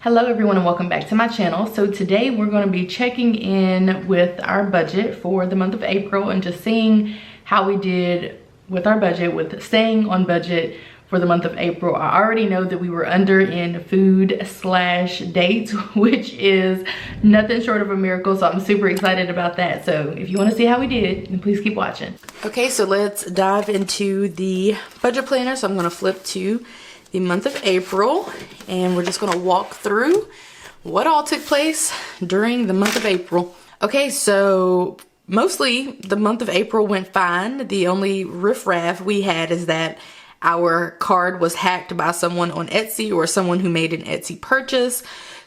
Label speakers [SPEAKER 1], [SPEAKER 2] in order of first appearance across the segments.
[SPEAKER 1] Hello everyone and welcome back to my channel. So today we're going to be checking in with our budget for the month of April and just seeing how we did with our budget, with staying on budget for the month of April. I already know that we were under in food/dates, which is nothing short of a miracle, so I'm super excited about that. So if you want to see how we did, then please keep watching. Okay, so let's dive into the budget planner. So I'm going to flip to the month of April, and we're just gonna walk through what all took place during the month of April. Okay, so mostly the month of April went fine. The only riffraff we had is that our card was hacked by someone on Etsy or someone who made an Etsy purchase.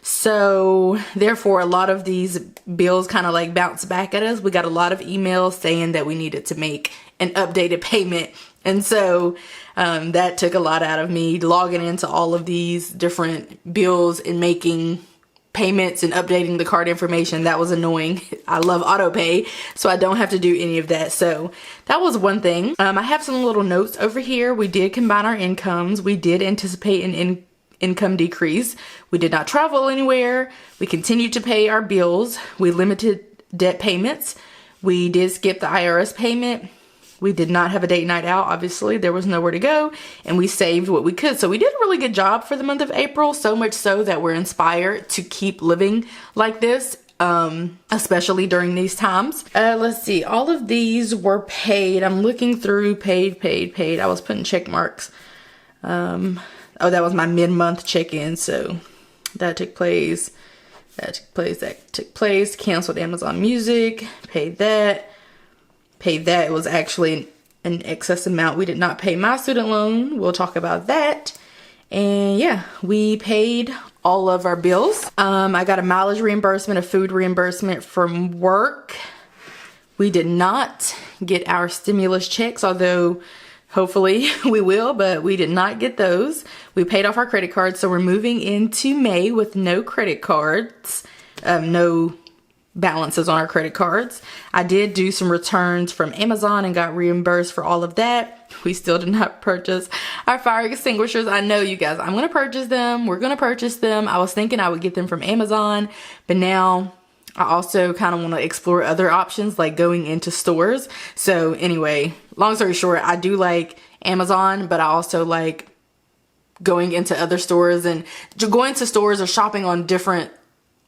[SPEAKER 1] So therefore a lot of these bills kind of like bounced back at us. We got a lot of emails saying that we needed to make an updated payment. And so that took a lot out of me, logging into all of these different bills and making payments and updating the card information. That was annoying. I love auto pay, so I don't have to do any of that. So that was one thing. I have some little notes over here. We did combine our incomes. We did anticipate an income decrease. We did not travel anywhere. We continued to pay our bills. We limited debt payments. We did skip the IRS payment. We did not have a date night out, obviously. There was nowhere to go, and we saved what we could. So we did a really good job for the month of April, so much so that we're inspired to keep living like this, especially during these times. Let's see, all of these were paid. I'm looking through paid. I was putting check marks. Oh, that was my mid-month check-in, so that took place. That took place. Canceled Amazon Music, paid that. It was actually an excess amount. We did not pay my student loan. We'll talk about that. And yeah, we paid all of our bills. I got a mileage reimbursement, a food reimbursement from work. We did not get our stimulus checks, although hopefully we will, but we did not get those. We paid off our credit cards, so we're moving into May with no credit cards, no balances on our credit cards. I did do some returns from Amazon and got reimbursed for all of that. We still did not purchase our fire extinguishers. I know, you guys, I'm going to purchase them. We're going to purchase them. I was thinking I would get them from Amazon, but now I also kind of want to explore other options like going into stores. So anyway, long story short, I do like Amazon, but I also like going into other stores and going to stores or shopping on different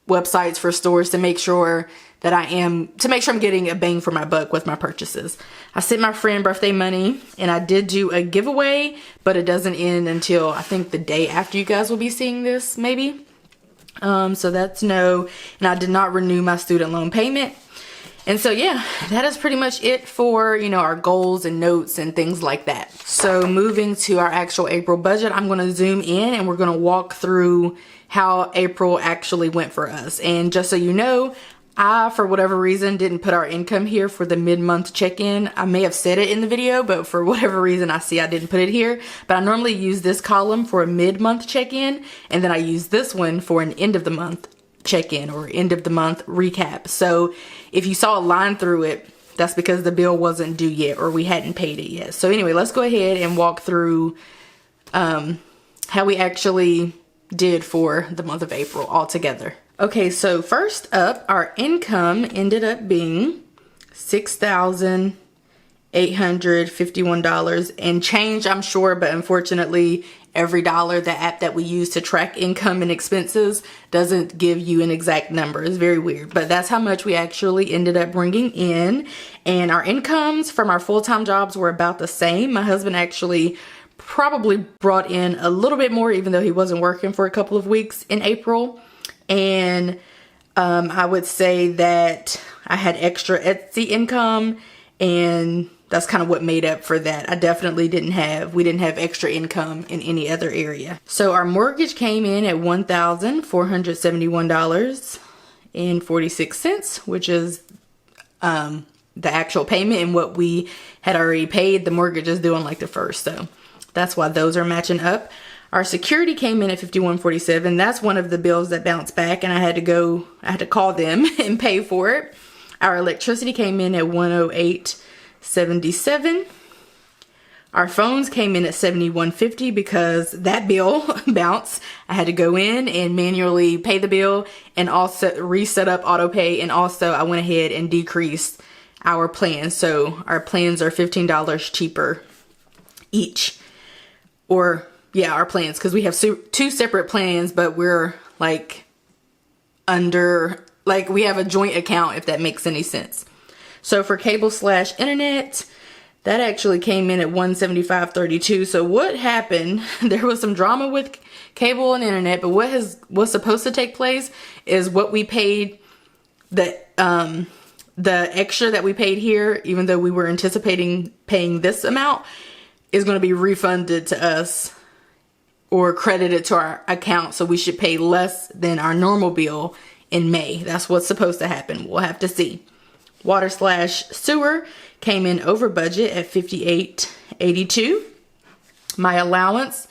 [SPEAKER 1] websites for stores to make sure that I'm getting a bang for my buck with my purchases. I sent my friend birthday money, and I did do a giveaway, but it doesn't end until I think the day after you guys will be seeing this, maybe. So that's no, and I did not renew my student loan payment. And so yeah, that is pretty much it for, you know, our goals and notes and things like that. So moving to our actual April budget, I'm going to zoom in and we're going to walk through how April actually went for us. And just so you know, I, for whatever reason, didn't put our income here for the mid-month check-in. I may have said it in the video, but for whatever reason, I didn't put it here. But I normally use this column for a mid-month check-in, and then I use this one for an end-of-the-month check-in or end-of-the-month recap. So if you saw a line through it, that's because the bill wasn't due yet or we hadn't paid it yet. So anyway, let's go ahead and walk through how we actually did for the month of April altogether. Okay, so first up, our income ended up being $6,851 and change, I'm sure, but unfortunately, every dollar, the app that we use to track income and expenses doesn't give you an exact number. It's very weird, but that's how much we actually ended up bringing in. And our incomes from our full-time jobs were about the same. My husband actually probably brought in a little bit more, even though he wasn't working for a couple of weeks in April. And I would say that I had extra Etsy income, and that's kind of what made up for that. We didn't have extra income in any other area. So our mortgage came in at $1,471.46, which is the actual payment, and what we had already paid. The mortgage is due on like the 1st, so that's why those are matching up. Our security came in at $51.47. That's one of the bills that bounced back, and I had to call them and pay for it. Our electricity came in at $108.77. Our phones came in at $71.50 because that bill bounced. I had to go in and manually pay the bill and also reset up auto pay, and also I went ahead and decreased our plans. So our plans are $15 cheaper each. Or yeah, our plans, because we have two separate plans, but we're like under, like we have a joint account, if that makes any sense. So for cable / internet, that actually came in at $175.32. So what happened, there was some drama with cable and internet, but what's supposed to take place is what we paid, the extra that we paid here, even though we were anticipating paying this amount, is going to be refunded to us or credited to our account. So we should pay less than our normal bill in May. That's what's supposed to happen. We'll have to see. Water / sewer came in over budget at $58.82. My allowance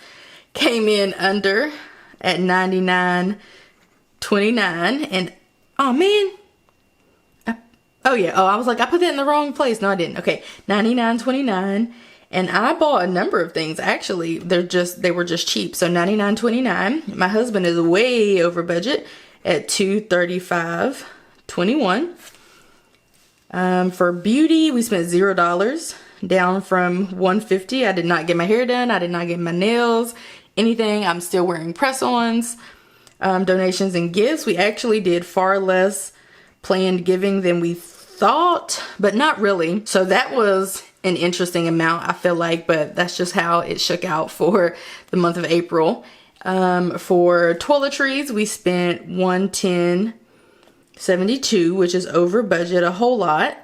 [SPEAKER 1] came in under at $99.29. And oh man, I was like, I put that in the wrong place. No, I didn't. Okay, $99.29. And I bought a number of things. Actually, they were just cheap. So $99.29. My husband is way over budget at $235.21. For beauty, we spent $0, down from $150. I did not get my hair done. I did not get my nails, anything. I'm still wearing press-ons. Donations and gifts, we actually did far less planned giving than we thought, but not really. So that was an interesting amount, I feel like, but that's just how it shook out for the month of April. For toiletries, we spent $110.72, which is over budget a whole lot.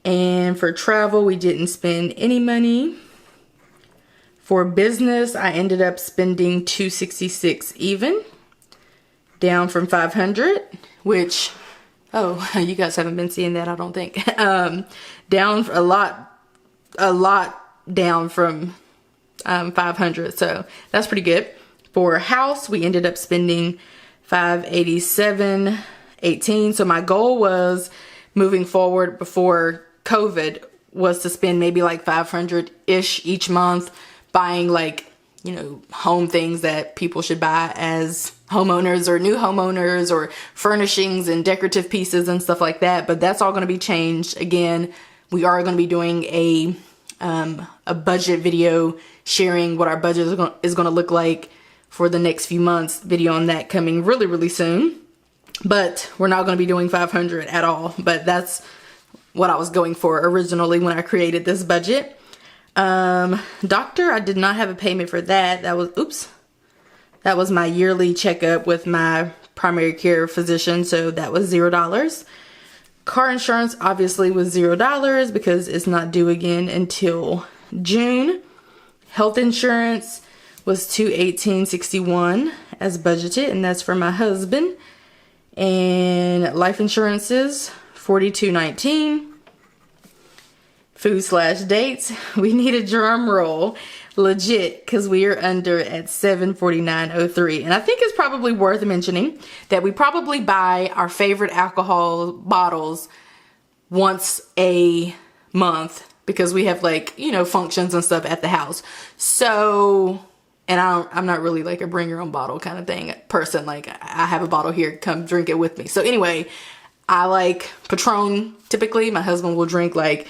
[SPEAKER 1] And for travel, we didn't spend any money. For business, I ended up spending $266 even, down from $500, which, oh, you guys haven't been seeing that, I don't think. Down a lot down from 500, so that's pretty good. For house, we ended up spending $587.18. So my goal was, moving forward before COVID, was to spend maybe like $500-ish each month buying, like, you know, home things that people should buy as homeowners or new homeowners, or furnishings and decorative pieces and stuff like that. But that's all going to be changed. Again, we are going to be doing a budget video sharing what our budget is going to look like for the next few months. Video on that coming really, really soon. But we're not going to be doing 500 at all. But that's what I was going for originally when I created this budget. Doctor, I did not have a payment for that. That was my yearly checkup with my primary care physician. So that was $0. Car insurance obviously was $0 because it's not due again until June. Health insurance was $218.61 as budgeted, and that's for my husband. And life insurances, $42.19. Food / dates, we need a drum roll, legit, because we are under at $749.03. And I think it's probably worth mentioning that we probably buy our favorite alcohol bottles once a month because we have, like, you know, functions and stuff at the house. So, and I'm not really like a bring your own bottle kind of thing person. Like, I have a bottle here, come drink it with me. So anyway, I like Patron typically. My husband will drink like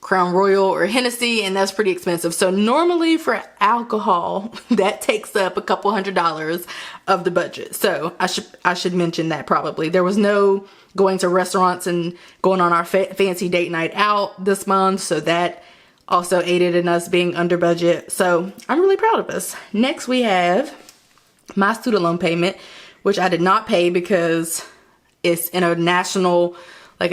[SPEAKER 1] Crown Royal or Hennessy, and that's pretty expensive. So normally for alcohol, that takes up a couple $100 of the budget. So I should mention that probably. There was no going to restaurants and going on our fancy date night out this month, so that also aided in us being under budget. So I'm really proud of us. Next we have my student loan payment, which I did not pay because it's in a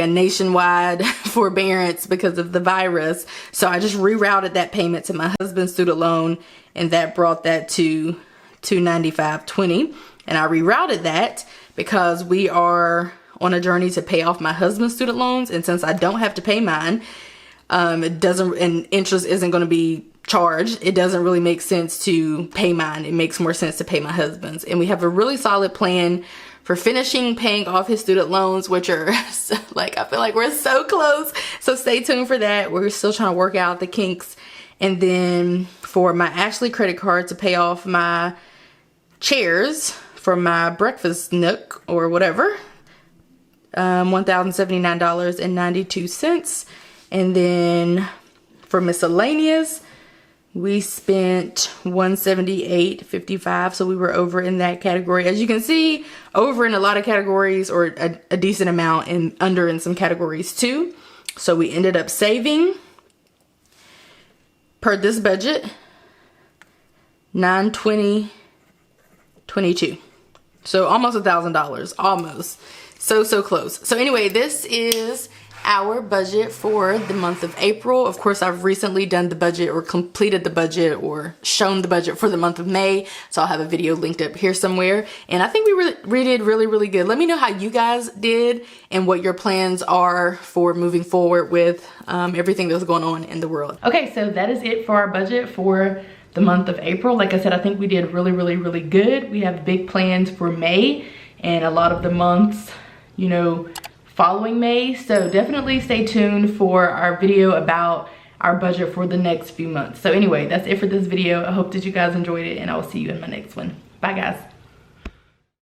[SPEAKER 1] nationwide forbearance because of the virus. So I just rerouted that payment to my husband's student loan, and that brought that to $295.20. And I rerouted that because we are on a journey to pay off my husband's student loans, and since I don't have to pay mine, and interest isn't going to be charged, it doesn't really make sense to pay mine. It makes more sense to pay my husband's. And we have a really solid plan for finishing paying off his student loans, which are like, I feel like we're so close. So stay tuned for that. We're still trying to work out the kinks And then for my Ashley credit card to pay off my chairs for my breakfast nook or whatever, $1,079.92. And then for miscellaneous, we spent $178.55, so we were over in that category. As you can see, over in a lot of categories, or a decent amount, and under in some categories too. So we ended up saving, per this budget, $920.22. So almost $1,000, almost. So close. So anyway, this is our budget for the month of April. Of course, I've recently done the budget, or completed the budget, or shown the budget for the month of May. So I'll have a video linked up here somewhere. And I think we did really good. Let me know how you guys did and what your plans are for moving forward with everything that's going on in the world. Okay, so that is it for our budget for the month of April. Like I said, I think we did really good. We have big plans for May and a lot of the months, you know, following May. So definitely stay tuned for our video about our budget for the next few months. So anyway, that's it for this video. I hope that you guys enjoyed it, and I will see you in my next one. Bye guys.